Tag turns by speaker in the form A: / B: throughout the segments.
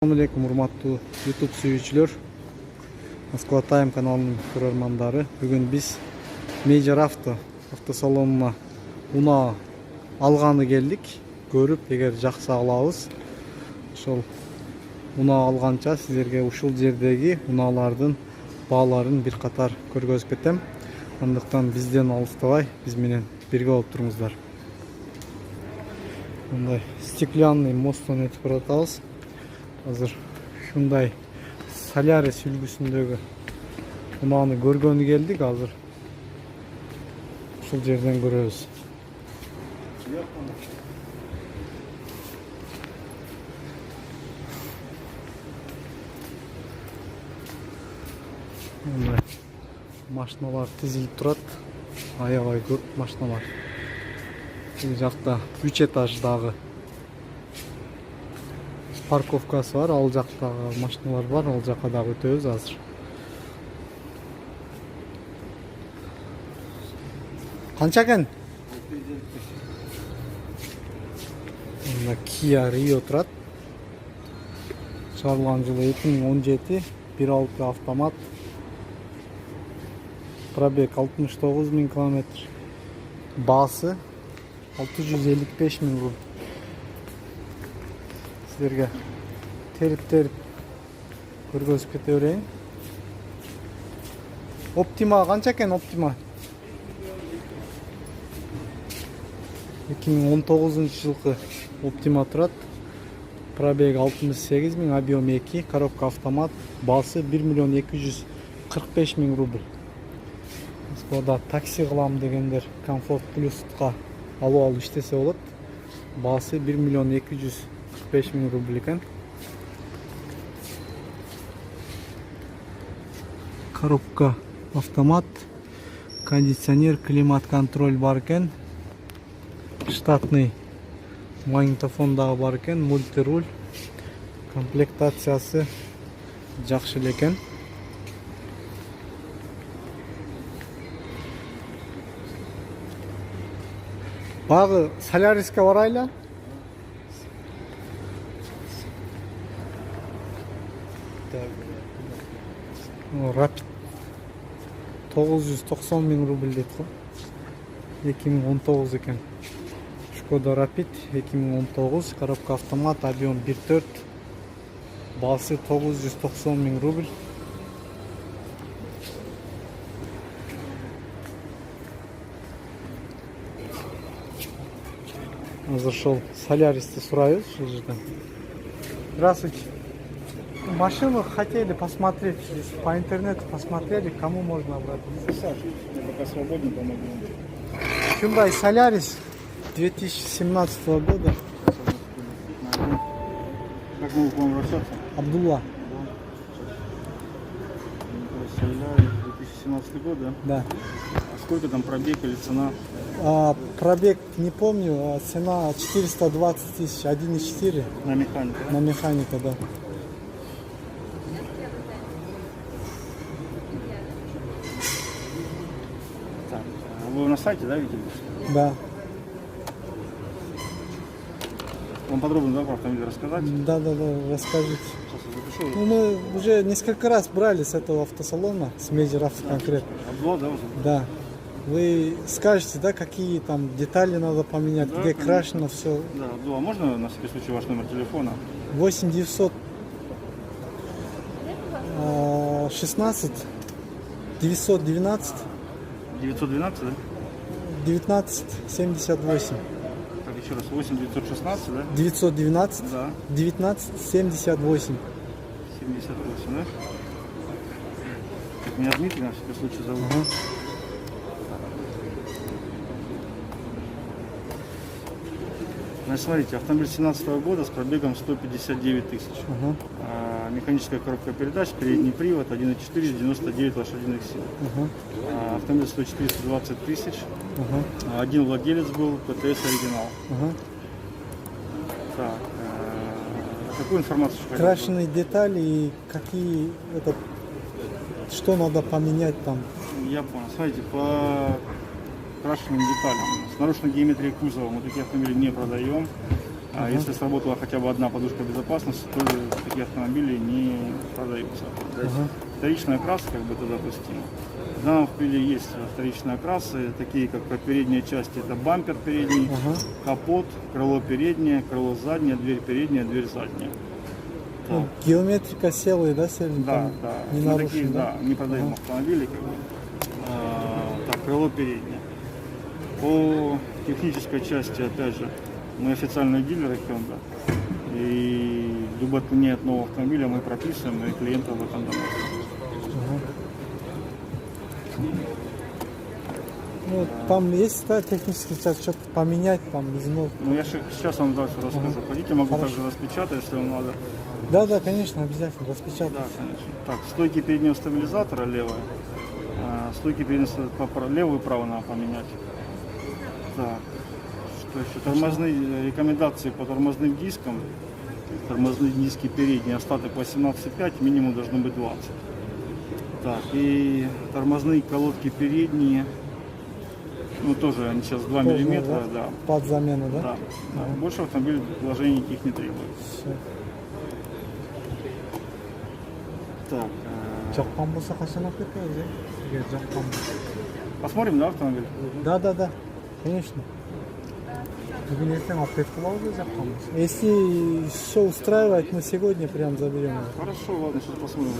A: Assalamu alaikum, урматтуу YouTube сүйүүчүлөр. Москва Тайм каналынын көрөрмандары. Бүгүн биз Major автосалонуна унаа алганы келдик. Көрүп, эгер жакшы алабыз, ошол унаа алганча сиздерге ушул жердеги унаалардын бааларын бир катар көргөзүп кетем. Андыктан бизден алыстабай, биз менен бирге болуп туруңуздар. Мындай стеклянный мосттон өтүп баратабыз. Азыр ушундай Солярис үлгүсүндөгү унааны көргөнү келдик. Азыр ушул жерден көрөбүз. Мындай машиналар тизилип турат. Аябай көп машиналар. Бул жакта 3 этаждагы парковкасы бар, ал жактагы машиналар бар, ал жака дагы өтөбүз азыр. Канча экен? Мына Kia Rio турат. Чыгарылган жылы 2017, 1.6 автомат. Пробег 69 000 километр. Баасы 655 000 рубль. Сіздерге теріп көргөзүп кете берейин. Optima канча экен Optima? 2019 жылкы Optima турат. Пробег 68 000, объем 2, коробка автомат, баасы 1 245 000 рубль. Москвада такси кылам дегендер Комфорт Плюс'ка алып иштесе болот. Баасы 1 245 000 рубль экен. Коробка автомат, кондиционер, климат-контроль бар экен. Штатный магнитофон дагы бар экен, мультируль. Комплектациясы жакшы экен. Багы Соляриске барайлы. Rapid 990 000 рубль дейт го. 2019 экен. Skoda Rapid 2019, коробка автомат, объем 1.4, баасы 990 000 рубль. Азыр ошол Соляристи сурайбыз ушул жерден. Здравствуйте. Машину хотели посмотреть по интернету, посмотрели, кому можно обратиться?
B: Саша, я пока свободен, помогу.
A: Hyundai Solaris 2017 года.
B: Как могу к вам обращаться?
A: Абдулла.
B: Solaris 2017 год, да?
A: Да.
B: А сколько там пробег или цена?
A: Пробег не помню, а цена 420 000, 1.4.
B: На механику, да?
A: На механика, да.
B: Так, вы на сайте, да, видели?
A: Да.
B: Вам подробно, да, про автомобиль рассказать?
A: Да, расскажите.
B: Сейчас я запишу.
A: Ну, мы уже несколько раз брали с этого автосалона, с Major Auto конкретно.
B: Абдулла, да, уже?
A: Да. Вы скажете, да, какие там детали надо поменять,
B: Да,
A: где
B: конечно.
A: крашено все.
B: Да, Абдулла, можно на всякий случай ваш номер телефона?
A: 8 900 16 912
B: 912, да?
A: 19 78.
B: Так, еще раз, 8 916, да?
A: 912
B: Да.
A: 19 78.
B: 78, да? Меня Дмитрий, на всякий случай, зовут.
A: Ага.
B: Значит, смотрите, автомобиль 2017 года с пробегом 159 000.
A: Ага.
B: Механическая коробка передач, передний привод, 1.4, 99 лошадиных сил.
A: Ага.
B: Автомобиль стоит 420 000.
A: Ага.
B: Один владелец был, ПТС оригинал.
A: Ага.
B: Так, какую информацию еще хотите?
A: Крашеные детали и какие это, что надо поменять там.
B: Я понял. Смотрите, по крашенным деталям. С наружной геометрией кузова мы такие автомобили не продаем. А если сработала хотя бы одна подушка безопасности, то такие автомобили не продаются. То есть вторичная окраска как бы туда допустима. В данном автомобиле есть вторичные окрасы, такие как по передней части, это бампер передний, капот, крыло переднее, крыло заднее, дверь передняя, дверь задняя.
A: Ну, геометрика села, да, Сергей?
B: Да, да.
A: Не
B: Мы
A: нарушен,
B: такие,
A: да?
B: да, не продаем автомобили, как бы. Так, крыло переднее. По технической части, опять же, мы официальные дилеры Hyundai. И любое отклонение от нового автомобиля мы прописываем, и клиента об этом доносим.
A: Ну, там есть, да, технический часть, что-то поменять, там, износ.
B: Ну, я сейчас вам дальше расскажу. Хотите, могу также распечатать, если вам надо.
A: Да, да, конечно, обязательно, распечатать.
B: Да, конечно. Так, стойки переднего стабилизатора левая. Стойки переднего стабилизатора левую и правую надо поменять. Так, что еще? Тормозные рекомендации по тормозным дискам. Тормозные диски передние, остаток 18,5, минимум должно быть 20. Так, и тормозные колодки передние. Ну, тоже они сейчас 2
A: Тоже,
B: миллиметра, да.
A: Под замену, да?
B: Да, да. Больше автомобиль вложений никаких не требует.
A: Все.
B: Так,
A: Жаққан болса қашан алып кетеміз, егер жаққан болса.
B: посмотрим, да, автомобиль?
A: Да, да, да, конечно. Бүгін ертең алып кетіп қалады жаққан болса. Если все устраивает, мы сегодня прям заберем.
B: Хорошо, ладно, сейчас посмотрим.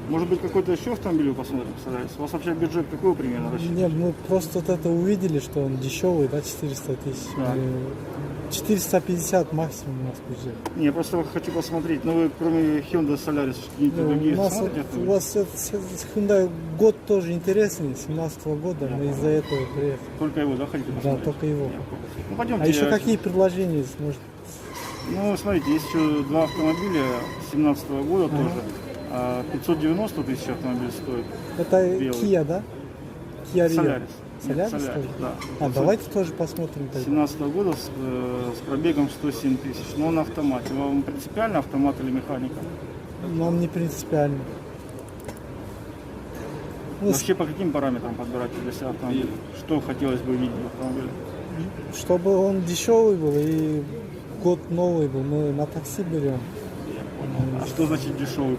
B: Может быть, какой-то еще автомобиль вы посмотрим, постараюсь. У вас вообще бюджет какой примерно рассчитан?
A: Нет, мы просто вот это увидели, что он дешевый, да, 400 тысяч.
B: Да.
A: 450 максимум у нас бюджет.
B: Не, я просто хочу посмотреть. Ну, вы кроме Hyundai Solaris, какие-то
A: Ну,
B: другие
A: у нас
B: смотрите?
A: вот, у вас Hyundai год тоже интересный, 17 года, мы из-за этого приехали.
B: Только его, да, хотите
A: Да,
B: посмотреть?
A: только его.
B: Ну, пойдемте.
A: А еще какие предложения есть, может?
B: Ну, смотрите, есть еще два автомобиля 17 года тоже. 590 тысяч автомобиль стоит.
A: Это
B: Белый.
A: Kia, да? Kia Rio.
B: Solaris. Нет,
A: Solaris
B: Solaris,
A: тоже?
B: да.
A: А, давайте тоже посмотрим. тогда.
B: 17 года с пробегом 107 тысяч. Но он на автомате. Вам принципиально автомат или механика?
A: Нам не принципиально. Ну,
B: Вообще по каким параметрам подбирать для себя автомобиль? Что хотелось бы видеть в автомобиле?
A: чтобы он дешевый был и год новый был, мы на такси берем.
B: А что значит дешевый?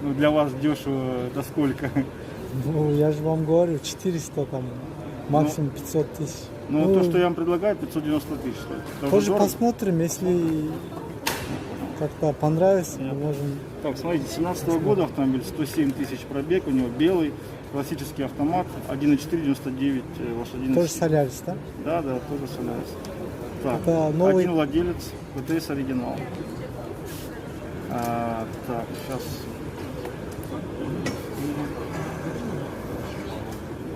B: Ну, для вас дешево это сколько?
A: Ну, я же вам говорю, 400 там, максимум 500 тысяч.
B: Ну, то, что я вам предлагаю, 590 тысяч стоит. Это
A: Тоже
B: дорого?
A: посмотрим, если как-то понравится, мы можем...
B: Так, смотрите, 17 года автомобиль, 107 тысяч пробег, у него белый, классический автомат, 1.4, 99 лошадиных
A: Тоже
B: сил.
A: Солярис, да?
B: Да, да, тоже Solaris. Так,
A: Это новый-
B: один владелец, ПТС оригинал. Так, сейчас.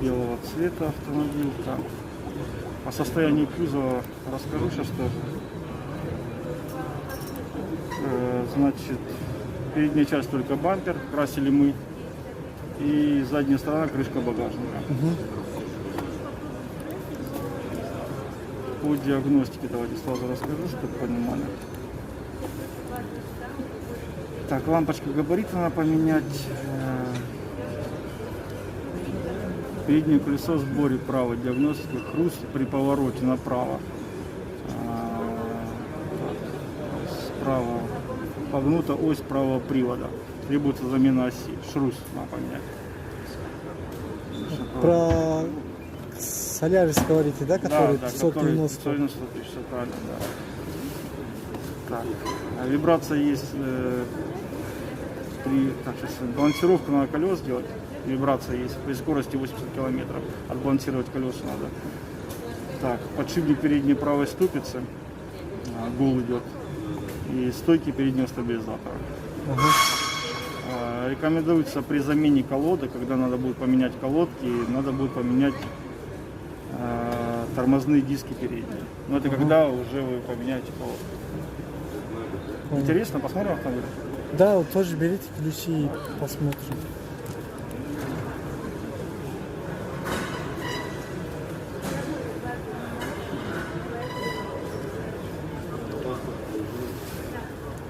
B: Белого цвета автомобиль. Так. О состоянии кузова расскажу сейчас тоже. Значит, передняя часть только бампер, красили мы. И задняя сторона крышка багажника. По диагностике давайте сразу расскажу, чтобы понимали. Так, лампочку габарита надо поменять. Переднее колесо в сборе право, диагностика, хруст при повороте направо. Справа погнута ось правого привода. Требуется замена оси. Шрус надо поменять.
A: Про Солярис говорите, да, который
B: да,
A: 590?
B: 590 тысяч, все правильно, да. Так, вибрация есть так, сейчас балансировку надо колес делать. Вибрация есть при скорости 80 километров. Отбалансировать колеса надо. Так, подшипник передней правой ступицы. Гул идет. И стойки переднего стабилизатора. Рекомендуется при замене колодок, когда надо будет поменять колодки, надо будет поменять тормозные диски передние. Но это когда уже вы поменяете колодку. Интересно, посмотрим автомобиль?
A: Да, вот тоже берите ключи и посмотрим.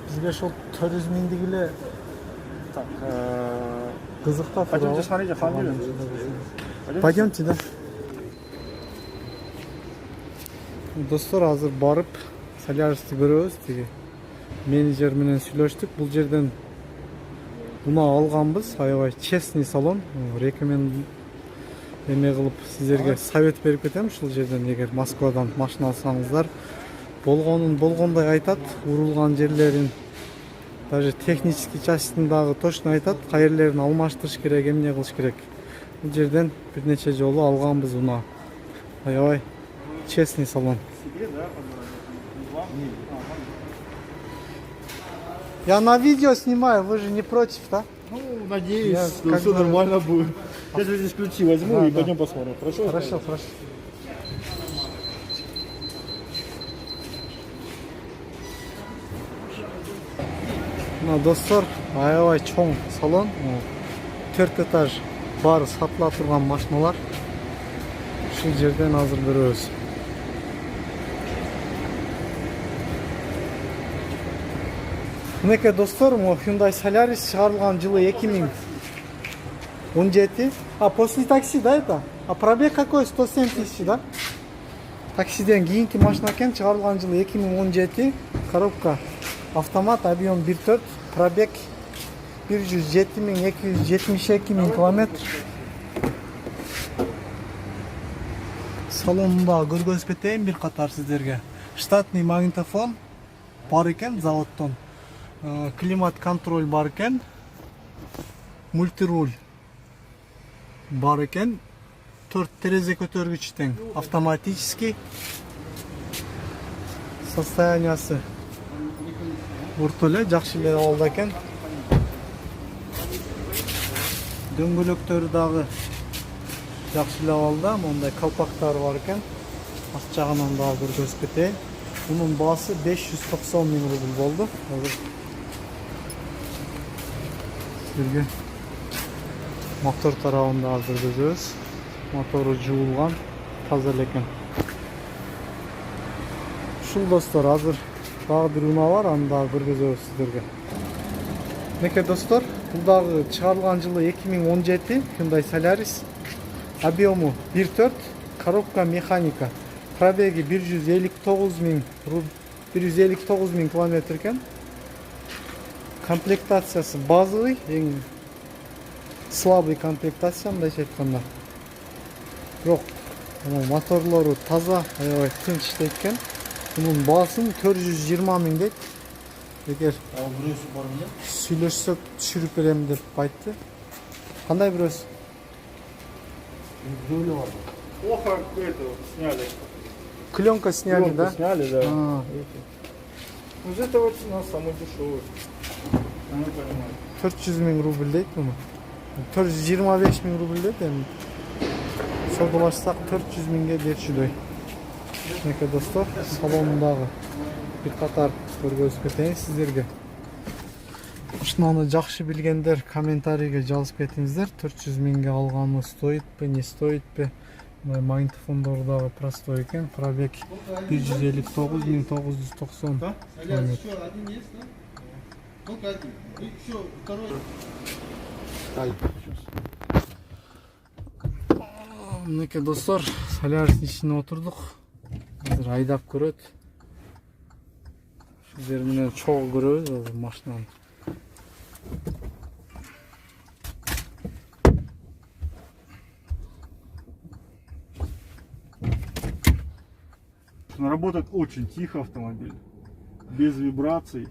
A: Бізге шо туризмдегіле
B: Так,
A: қызықта
B: пойдемте смотреть автомобиль.
A: Пойдемте, да. Достар, азыр барып Соляристи көрөбүз. Тиги менеджер менен сүйлөштүк. Бул жерден унаа алганбыз. Аябай честный салон. Рекомен эме кылып сиздерге совет берип кетем. Ушул жерден эгер Москвадан машина алсаңыздар, болгонун болгондой айтат, урулган жерлерин, даже технический частьтин дагы точно айтат, кайерлерин алмаштырыш керек, эмне кылыш керек. Бул жерден бир нече жолу алганбыз унаа. Аябай честный салон.
B: Себе, да, вам?
A: Я на видео снимаю, вы же не против, да?
B: Ну, надеюсь,
A: Я
B: что
A: как
B: все
A: бы-
B: нормально будет. Сейчас я здесь ключи возьму
A: Да,
B: и
A: да.
B: пойдем посмотрим. Хорошо?
A: Хорошо, хорошо. Мына достор, аябай чоң салон. 4 этаж баары сатыла турган машиналар. Ушул жерден азыр көрөбүз. Мынеке достор, Hyundai Solaris чыгарылган жылы 2017. А после такси, да, это? А пробег какой? 107 тысяч, да? Таксиден кийинки машина экен, чыгарылган жылы 2017. Коробка автомат, объем 1.4, пробег 107.272 километр. Салонунда көргөзүп кетейин бир катар сиздерге. Штатный магнитофон бар экен заводтон. Климат контроль бар экен. Мультируль бар экен. 4 терезе көтөргүч тең. Автоматический. Состояниясы орто эле, жакшы эле абалда экен. Дөңгөлөктөрү дагы жакшы эле абалда. Мондай калпактары бар экен. Ас жагынан дагы көргөзүп кетейин. Bunun baası 590 bin rubl oldu. Sizlerge motor tarafında hazır görüyoruz. Motoru жуулган, таза экен. Ушул достор, азыр дагы бир унаа бар, аны дагы көргөзөбүз сиздерге. Неке достор, бул дагы чыгарылган жылы 2017 Hyundai Solaris. Объему 1.4, коробка механика. Пробеги 159 000 километр экен. Комплектациясы базовый, эң слабый комплектация, мындайча айтканда. Бирок моторлору таза, аябай тынч иштейт экен. Мунун баасын 420 миң дейт. Эгер сүйлөшсөк түшүрүп берем деп айтты. Кандай бирөөсү?
B: Плохо это сняли.
A: Клёнка сняли,
B: Пленку
A: да?
B: сняли, да.
A: А,
B: Вот это вот у нас самый дешевый. Ну, понимаю.
A: 400 миң рубль дейт муну. 425 миң рубль дейт эми. Саудалашсак 400 миңге берчүдөй. Неке достор, салонундагы бир катар көргөзүп кетейин сиздерге. Машинаны жакшы билгендер комментарийге жазып кетиңиздер. 400 миңге алганы стоитпи, не стоитпи? Магнитофондору дагы простой экен. Пробег 159 990 километр. Мынеке достор, Солярис ичине отурдук. Азыр айдап көрөт. Сиздер менен чогуу көрөбүз азыр машинаны.
B: Работает очень тихо автомобиль, без вибраций.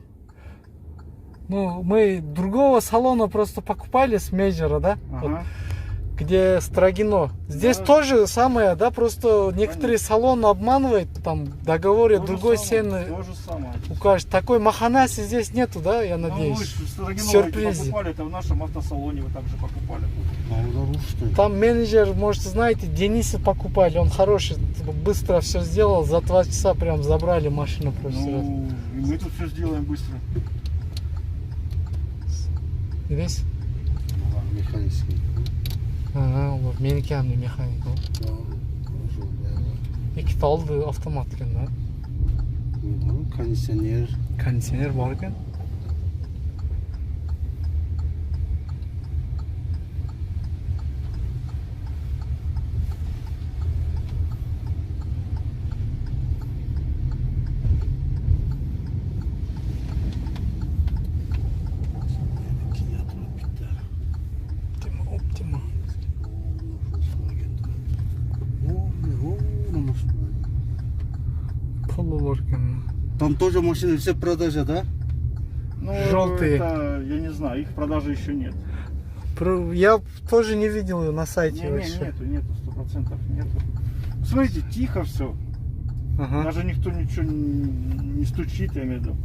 A: Ну, мы другого салона просто покупали с мейджора, да? Вот,
B: Ага.
A: где Строгино. Здесь
B: Да.
A: то же самое, да? Просто некоторые салоны обманывают, там в договоре
B: То же
A: другой
B: самое,
A: цены
B: То же самое.
A: укажет. Такой маханаси здесь нету, да? Я
B: Ну, вы
A: надеюсь.
B: же в Строгиново
A: Сюрпризе.
B: покупали, это в нашем автосалоне вы также покупали.
A: Там менеджер, может, знаете, Дениса покупали, он хороший, быстро все сделал, за 2 часа прям забрали машину просто.
B: Ну, и мы тут все сделаем быстро.
A: Здесь?
C: Механический.
A: Ага, вот меникамный механик. Ikkita oldi автомат ekan, да?
C: Кондиционер.
A: Кондиционер бар ekan. болор экен.
C: Там тоже машины все в продаже, да?
B: Ну,
A: Желтые.
B: это, я не знаю, их продажи еще нет.
A: Я тоже не видел ее на сайте вообще.
B: Нету, 100% нету. Смотрите, тихо все.
A: Ага.
B: Даже никто ничего не стучит, я имею в виду.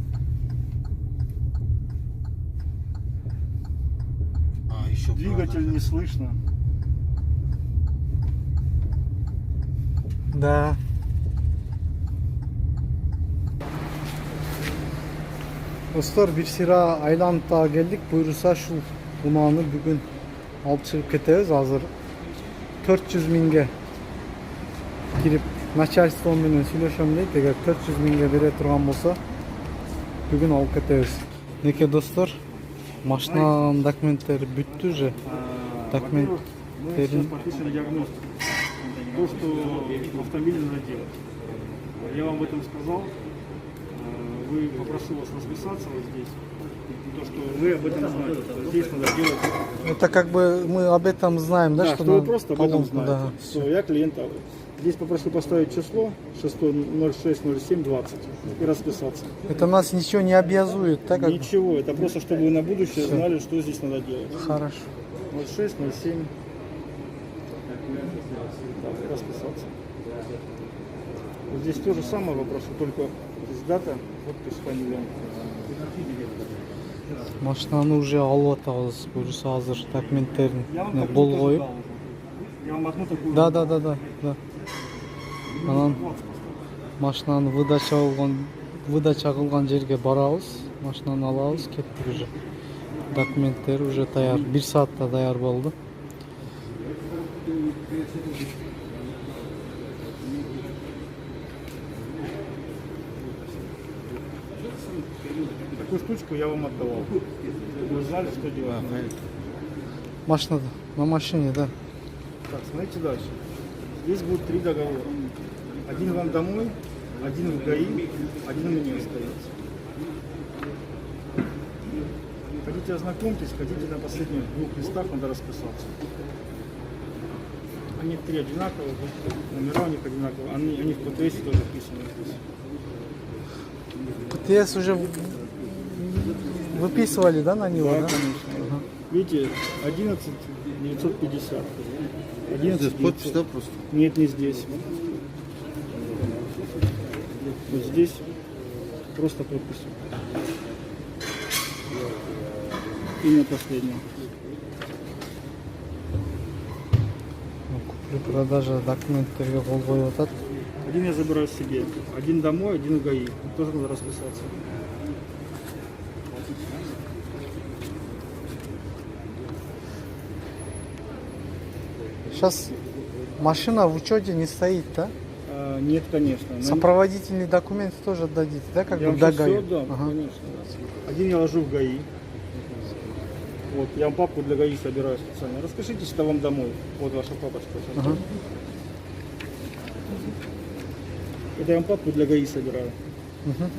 C: А, еще
B: Двигатель не слышно.
A: Да. Dostlar bir sıra Aylantı'ya geldik. Buyursa şu Unaan'ı bugün alıp çıkıp ketemiz hazır. 400 minge girip начальство менен сүйлөшөм дейт. Эгер 400 минге бере турган болсо бүгүн алып кетебиз. Неке достор, машинанын документтери бүттү уже.
B: Во-первых, мы сейчас
A: Документтерин
B: подпишем диагностику. То, что автомобиль надо делать. Я вам об этом сказал. Вы попрошу вас расписаться вот здесь. То, что вы об этом знаете. Здесь надо делать.
A: Это как бы мы об этом знаем, да,
B: Да,
A: что
B: что вы
A: нам
B: просто об этом
A: поломку,
B: знаете.
A: да.
B: Что я клиента. Здесь попрошу поставить число 6.06.07.20 и расписаться.
A: Это нас ничего не обязует, так как бы?
B: Ничего, это просто чтобы вы на будущее
A: Всё.
B: знали, что здесь надо делать.
A: Хорошо.
B: 06.07. Так, расписаться. Вот здесь то же самое вопрос, только здесь дата, подпись, фамилия.
A: Машинаны уже алып атабыз. Буюрса азыр документтерин
B: Я вам такую
A: кол
B: тоже
A: коюп.
B: дал уже. Я вам одну такую
A: Да,
B: же
A: да,
B: дал.
A: да, да, да. Анан машинаны выдача кылган жерге барабыз. Машинаны алабыз, кеттик уже. Документтер уже даяр. 1 саатта даяр болду.
B: Такую штучку я вам отдавал. Вы знали, что делать.
A: Машинада, на машине, да.
B: Так, смотрите дальше. Здесь будет 3 договора. Один вам домой, один в ГАИ, один у меня остается. Хотите ознакомьтесь, хотите на последних 2 листах надо расписаться. Они 3 одинаковые, номера у них одинаковые, они в ПТС тоже вписаны здесь.
A: ПТС уже выписывали, да, на него,
B: Да,
A: да?
B: конечно. Видите, 11 950. 11
C: Здесь подпись, да, просто?
B: Нет, не здесь. Вот здесь просто подпись. Имя последнее.
A: Купли-продажа документтерге кол коюп атат.
B: Один я забираю себе, один домой, один в ГАИ. Тоже надо расписаться.
A: Сейчас машина в учете не стоит, да?
B: Нет, конечно.
A: Сопроводительный документ тоже отдадите, да, как
B: Я
A: бы
B: вам
A: до
B: сейчас
A: ГАИ?
B: все отдам,
A: Ага.
B: конечно. Один я ложу в ГАИ. Вот, я вам папку для ГАИ собираю специально. Распишитесь, это вам домой. Вот ваша папочка. Сейчас.
A: Ага.
B: Это я вам папку для ГАИ собираю.
A: Мгм.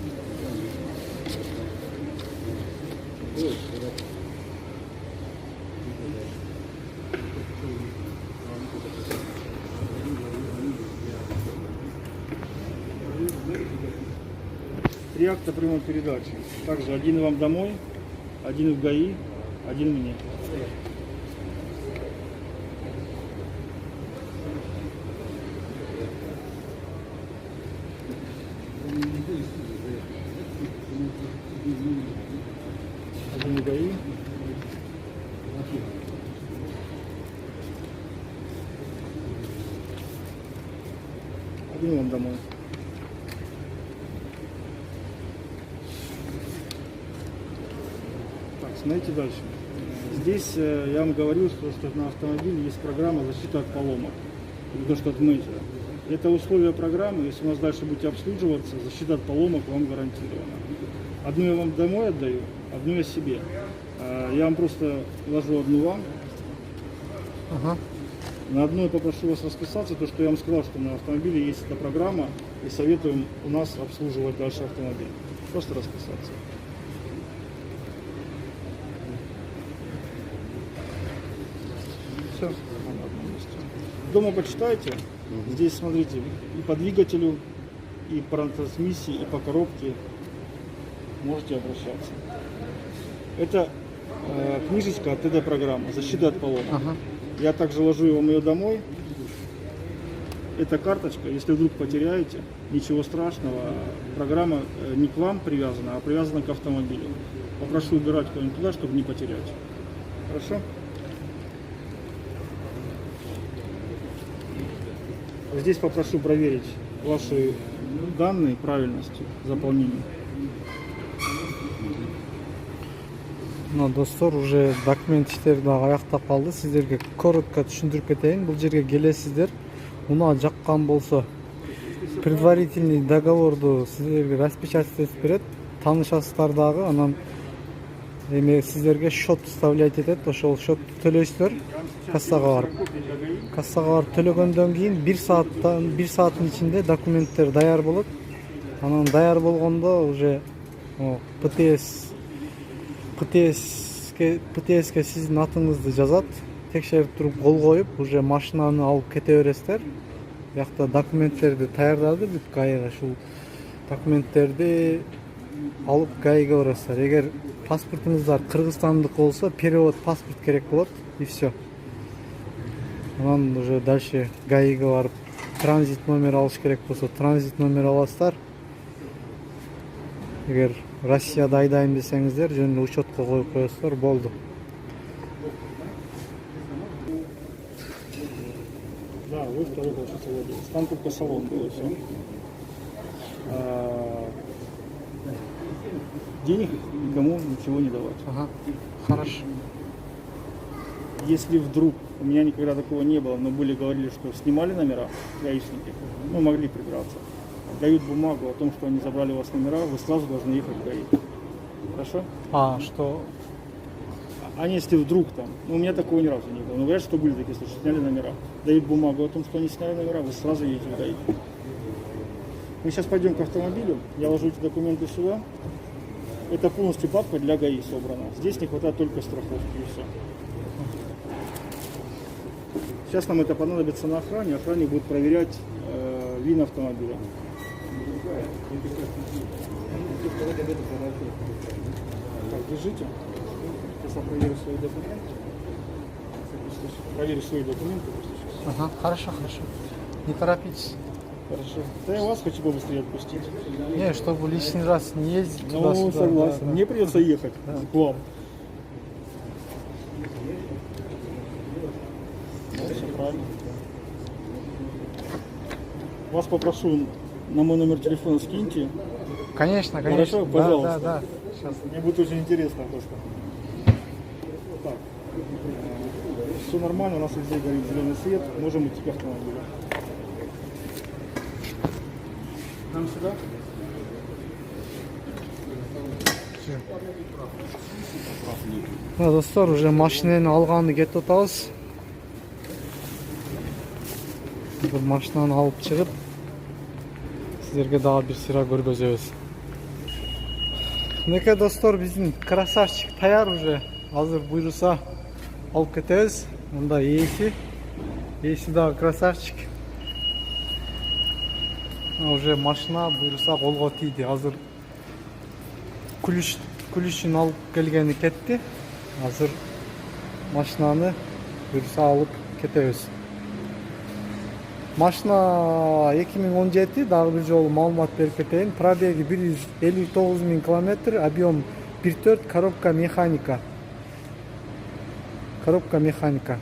B: Три акта приема передачи. Также один вам домой, один в ГАИ, один мне. Один в ГАИ. Один вам домой. Так, смотрите дальше. Здесь я вам говорил, что на автомобиле есть программа защиты от поломок. Или то, что от мейджора. Это условия программы. Если у нас дальше будете обслуживаться, защита от поломок вам гарантирована. Одну я вам домой отдаю, одну я себе. Я вам просто ложу одну вам.
A: Ага.
B: На одну я попрошу вас расписаться, то, что я вам сказал, что на автомобиле есть эта программа, и советуем у нас обслуживать дальше автомобиль. Просто расписаться. Все. Дома почитайте. Здесь, смотрите, и по двигателю, и по трансмиссии, и по коробке можете обращаться. Это книжечка от ТД-программы «Защита от полома».
A: Ага.
B: Я также ложу вам ее домой. Эта карточка, если вдруг потеряете, ничего страшного, программа не к вам привязана, а привязана к автомобилю. Попрошу убирать куда-нибудь туда, чтобы не потерять. Хорошо? Здесь попрошу проверить ваши данные правильности заполнения.
A: Мына достор уже документ иштери дагы аяктап калды. Сиздерге коротко түшүндүрүп кетейин. Бул жерге келесиздер. Унаа жаккан болсо предварительный договорду сиздерге распечатать этип берет. Таанышасыздар дагы, анан эми сиздерге счет вставлять этет. Ошол счетту төлөйсүздөр. Кассага барып төлөгөндөн кийин 1 сааттын ичинде документтер даяр болот. Анан даяр болгондо уже ПТСке сиздин атыңызды жазат, текшерип туруп кол коюп, уже машинаны алып кете бересиздер. Биякта документтерди даярдады бүт ГАИга, ушул документтерди алып ГАИга барасыздар. Эгер паспортуңуздар кыргызстандык болсо, перевод паспорт керек болот и все. Анан уже дальше ГАИга барып транзит номер алыш керек болсо, транзит номер аласыздар. Эгер Россияда айдайм десеңиздер, жөн эле учетко коюп коесуздар, болду.
B: Да, вы второй получается владелец. Там только салон был и все. Денег никому ничего не давать.
A: Ага, хорошо.
B: Если вдруг, у меня никогда такого не было, но говорили, что снимали номера гаишники, могли придраться. Дают бумагу о том, что они забрали у вас номера, вы сразу должны ехать в ГАИ. Хорошо?
A: Что?
B: А если вдруг там, у меня такого ни разу не было, но говорят, что были такие случаи, сняли номера. Дают бумагу о том, что они сняли номера, вы сразу едете в ГАИ. Мы сейчас пойдем к автомобилю, я ложу эти документы сюда. Это полностью папка для ГАИ собрана. Здесь не хватает только страховки и все. Сейчас нам это понадобится на охране. Охранник будет проверять ВИН автомобиля. Так, держите. Сейчас я проверю свои документы. Проверю свои документы.
A: Ага, хорошо. Не торопитесь.
B: Хорошо. Да я вас хочу побыстрее отпустить.
A: Не, чтобы лишний раз не ездить
B: Ну,
A: туда-сюда.
B: согласен.
A: Да.
B: Мне придется ехать к вам. Все правильно. Вас попрошу на мой номер телефона скиньте.
A: Конечно.
B: Хорошо, пожалуйста.
A: Да. Сейчас.
B: Мне будет очень интересно просто. Так. Все нормально, у нас везде горит зеленый свет. Можем идти к автомобилю. Нам сюда?
A: Достор, уже машинаны алганы кетип атабыз. Бул машинаны алып чыгып, сиздерге дагы бир сыйра көргөзөбүз. Мынакей достор, биздин красавчик даяр уже. Азыр буйруса алып кетебиз. Мында ээси дагы красавчик. Уже машина буйруса колго тийди. Азыр күлүшүн алып келгени кетти. Азыр машинаны буйруса алып кетебиз. Машина 2017, дагы бир жолу маалымат берип кетейин. Пробеги 159 000 километр, объем 1.4, коробка механика.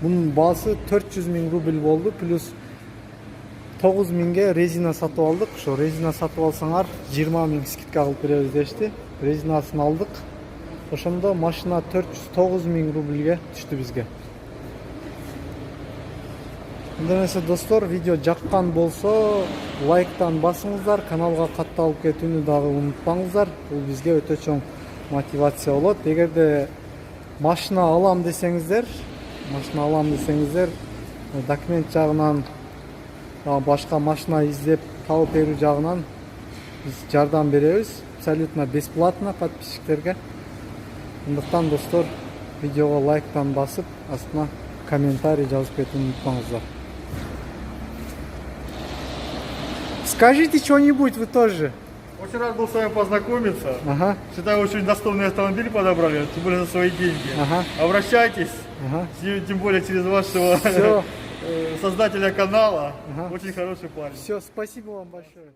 A: Bunun baası 400 000 рубль болду, плюс 9 000ге резина сатып алдык. Ошо резина сатып алсаңар 20 000 скидка кылып беребиз дешти. Резинасын алдык. Ошондо машина 409 000 рубльге түштү бизге. Эндемесе достор, видео жаккан болсо лайктан басыңыздар, каналга катталып кетүүнү дагы унутпаңыздар. Бул бизге өтө чоң мотивация болот. Эгерде машина алам десеңиздер, документ жагынан, башка машина издеп табып берүү жагынан биз жардам беребиз. Абсолютно бесплатно подписчиктерге. Андыктан достор, видеого лайктан басып, астына комментарий жазып кетүүнү унутпаңыздар. Скажите что-нибудь вы тоже.
B: Очень рад был с вами познакомиться.
A: Ага,
B: Считаю, очень достойный автомобиль подобрали, тем более за свои деньги.
A: ага,
B: Обращайтесь,
A: ага.
B: тем более через вашего
A: Все,
B: создателя канала.
A: Ага.
B: Очень хороший парень.
A: все, спасибо вам большое.